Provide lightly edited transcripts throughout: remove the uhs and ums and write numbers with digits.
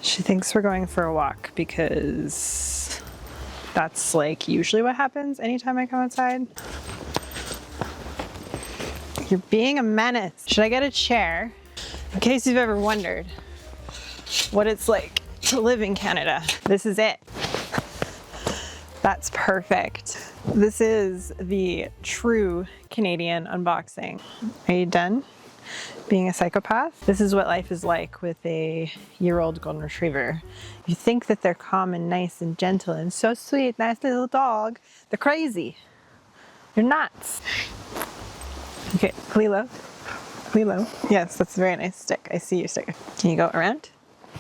She thinks we're going for a walk because that's like usually what happens anytime I come outside. You're being a menace. Should I get a chair? In case you've ever wondered what it's like to live in Canada, this is it. That's perfect. This is the true Canadian unboxing. Are you done being a psychopath? This is what life is like with a year-old golden retriever. You think that they're calm and nice and gentle and so sweet, nice little dog. They're crazy. They're nuts. Okay, Clelo. Clelo. Yes, that's a very nice stick. I see your stick. Can you go around?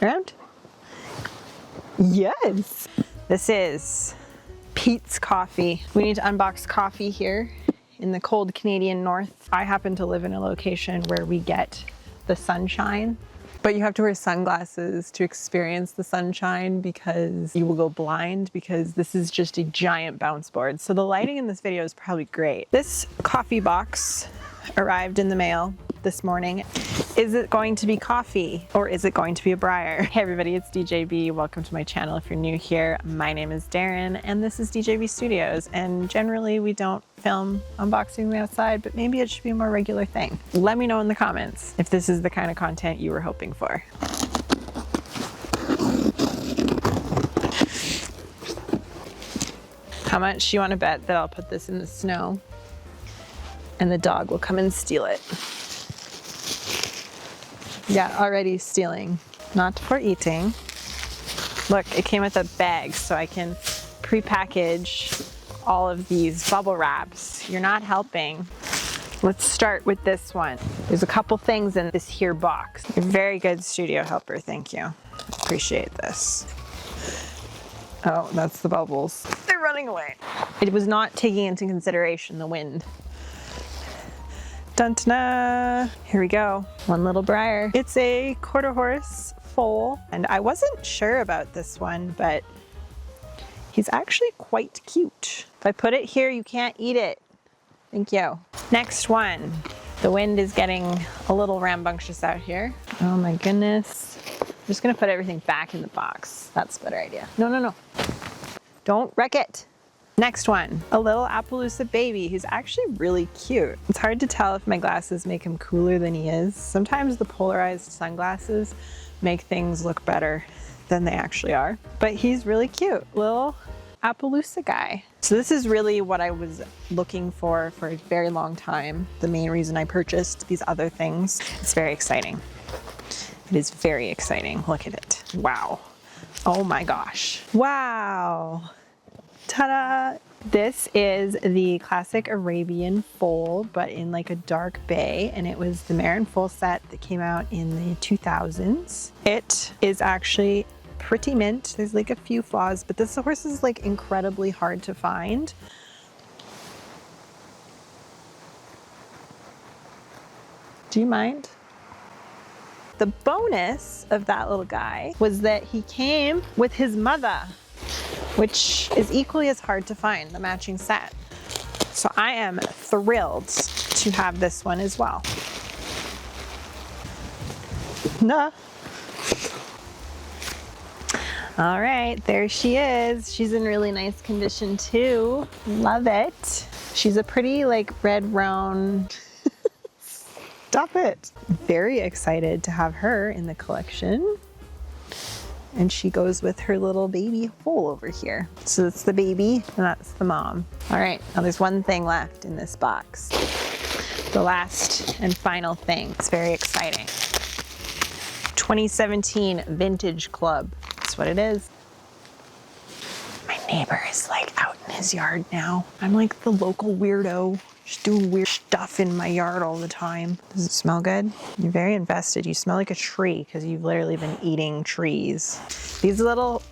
Around? Yes. This is Pete's coffee. We need to unbox coffee here in the cold Canadian north. I happen to live in a location where we get the sunshine, but you have to wear sunglasses to experience the sunshine because you will go blind because this is just a giant bounce board. So the lighting in this video is probably great. This coffee box arrived in the mail this morning. Is it going to be coffee or is it going to be a Breyer? Hey everybody, it's DeeJayBe. Welcome to my channel. If you're new here, my name is Darynn and this is DeeJayBe Studios. And generally we don't film unboxing outside, but maybe it should be a more regular thing. Let me know in the comments if this is the kind of content you were hoping for. How much you want to bet that I'll put this in the snow and the dog will come and steal it? Yeah, already stealing. Not for eating. Look, it came with a bag so I can pre-package all of these bubble wraps. You're not helping. Let's start with this one. There's a couple things in this here box. You're a very good studio helper, thank you. Appreciate this. Oh, that's the bubbles. They're running away. It was not taking into consideration the wind. Dun-dun-dun. Here we go. One little Breyer. It's a quarter horse foal, and I wasn't sure about this one, but he's actually quite cute. If I put it here, you can't eat it. Thank you. Next one. The wind is getting a little rambunctious out here. Oh my goodness. I'm just gonna put everything back in the box. That's a better idea. No, no, no. Don't wreck it. Next one, a little Appaloosa baby who's actually really cute. It's hard to tell if my glasses make him cooler than he is. Sometimes the polarized sunglasses make things look better than they actually are. But he's really cute, little Appaloosa guy. So this is really what I was looking for a very long time. The main reason I purchased these other things. It's very exciting. It is very exciting. Look at it. Wow. Oh my gosh. Wow. Ta-da! This is the classic Arabian foal, but in like a dark bay, and it was the mare and foal set that came out in the 2000s. It is actually pretty mint. There's like a few flaws, but this horse is like incredibly hard to find. Do you mind? The bonus of that little guy was that he came with his mother, which is equally as hard to find, the matching set. So I am thrilled to have this one as well. Nah. All right, there she is. She's in really nice condition too. Love it. She's a pretty like red roan. Stop it. Very excited to have her in the collection. And she goes with her little baby foal over here. So that's the baby and that's the mom. All right, now there's one thing left in this box. The last and final thing. It's very exciting. 2017 Vintage Club. That's what it is. My neighbor is like out in his yard now. I'm like the local weirdo. Just doing weird stuff in my yard all the time. Does it smell good? You're very invested. You smell like a tree because you've literally been eating trees. These little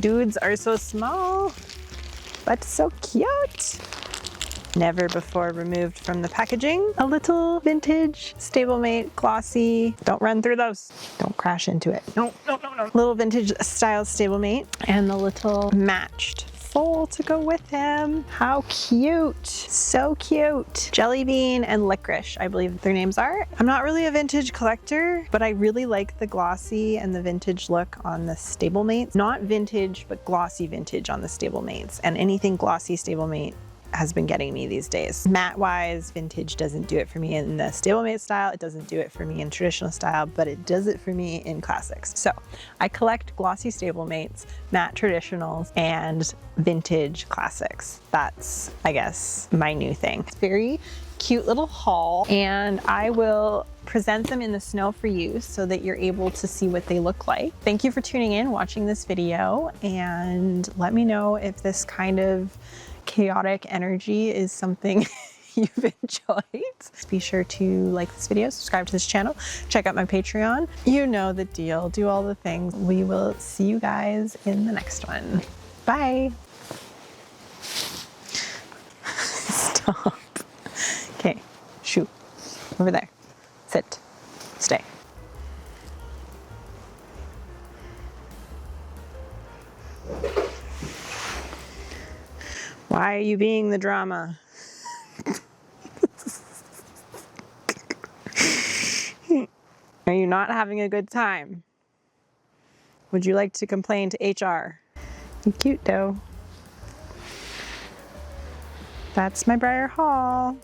dudes are so small, but so cute. Never before removed from the packaging. A little vintage Stablemate glossy. Don't run through those. Don't crash into it. No, no, no, no. Little vintage style Stablemate and the little matched foal to go with him. How cute. So cute. Jelly Bean and Licorice, I believe their names are. I'm not really a vintage collector, but I really like the glossy and the vintage look on the Stablemates. Not vintage, but glossy vintage on the Stablemates. And anything glossy Stablemate has been getting me these days. Matte wise, vintage doesn't do it for me in the Stablemate style. It doesn't do it for me in traditional style, but it does it for me in classics. So I collect glossy Stablemates, matte traditionals, and vintage classics. That's, I guess, my new thing. It's very cute little haul, and I will present them in the snow for you so that you're able to see what they look like. Thank you for tuning in, watching this video, and let me know if this kind of chaotic energy is something you've enjoyed. Be sure to like this video, subscribe to this channel, check out my Patreon. You know the deal, do all the things. We will see you guys in the next one. Bye. Stop. Okay, shoo, over there, sit, stay. Why are you being the drama? Are you not having a good time? Would you like to complain to HR? You're cute though. That's my Breyer haul.